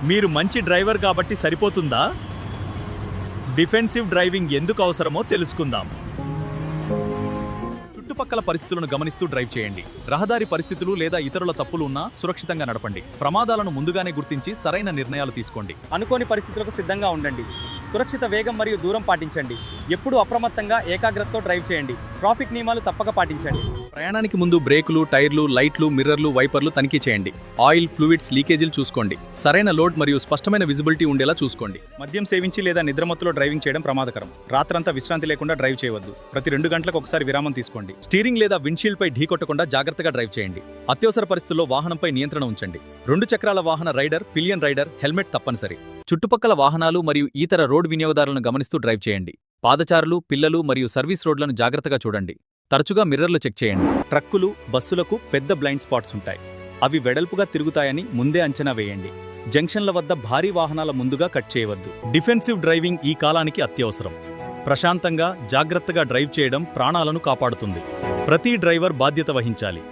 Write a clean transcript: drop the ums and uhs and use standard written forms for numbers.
మీరు మంచి డ్రైవర్ కాబట్టి సరిపోతుందా? డిఫెన్సివ్ డ్రైవింగ్ ఎందుకు అవసరమో తెలుసుకుందాం. చుట్టుపక్కల పరిస్థితులను గమనిస్తూ డ్రైవ్ చేయండి. రహదారి పరిస్థితులు లేదా ఇతరుల తప్పులు ఉన్నా సురక్షితంగా నడపండి. ప్రమాదాలను ముందుగానే గుర్తించి సరైన నిర్ణయాలు తీసుకోండి. అనుకోని పరిస్థితులకు సిద్ధంగా ఉండండి. సురక్షిత వేగం మరియు దూరం పాటించండి. ఎప్పుడూ అప్రమత్తంగా ఏకాగ్రతతో డ్రైవ్ చేయండి. ట్రాఫిక్ నియమాలు తప్పక పాటించండి. ప్రయాణానికి ముందు బ్రేకులు, టైర్లు, లైట్లు, మిర్రర్లు, వైపర్లు తనిఖీ చేయండి. ఆయిల్, ఫ్లూయిడ్స్ లీకేజీలు చూసుకోండి. సరైన లోడ్ మరియు స్పష్టమైన విజిబిలిటీ ఉండేలా చూసుకోండి. మద్యం సేవించి లేదా నిద్రమత్తులో డ్రైవింగ్ చేయడం ప్రమాదకరం. రాత్రంతా విశ్రాంతి లేకుండా డ్రైవ్ చేయవద్దు. ప్రతి 2 గంటలకు ఒకసారి విరామం తీసుకోండి. స్టీరింగ్ లేదా విండ్షీల్డ్ పై ఢీకొట్టకుండా జాగ్రత్తగా డ్రైవ్ చేయండి. అత్యవసర పరిస్థితుల్లో వాహనంపై నియంత్రణ ఉంచండి. 2 చక్రాల వాహన రైడర్, పిలియన్ రైడర్, హెల్మెట్ తప్పనిసరి. చుట్టుపక్కల వాహనాలు మరియు ఇతర రోడ్ వినియోగదారులను గమనిస్తూ డ్రైవ్ చేయండి. పాదచారులు, పిల్లలు మరియు సర్వీస్ రోడ్లను జాగ్రత్తగా చూడండి. తరచుగా మిర్రర్లు చెక్ చేయండి. ట్రక్కులు, బస్సులకు పెద్ద బ్లైండ్ స్పాట్స్ ఉంటాయి. అవి వెడల్పుగా తిరుగుతాయని ముందే అంచనా వేయండి. జంక్షన్ల వద్ద భారీ వాహనాల ముందుగా కట్ చేయవద్దు. డిఫెన్సివ్ డ్రైవింగ్ ఈ కాలానికి అత్యవసరం. ప్రశాంతంగా, జాగ్రత్తగా డ్రైవ్ చేయడం ప్రాణాలను కాపాడుతుంది. ప్రతి డ్రైవర్ బాధ్యత వహించాలి.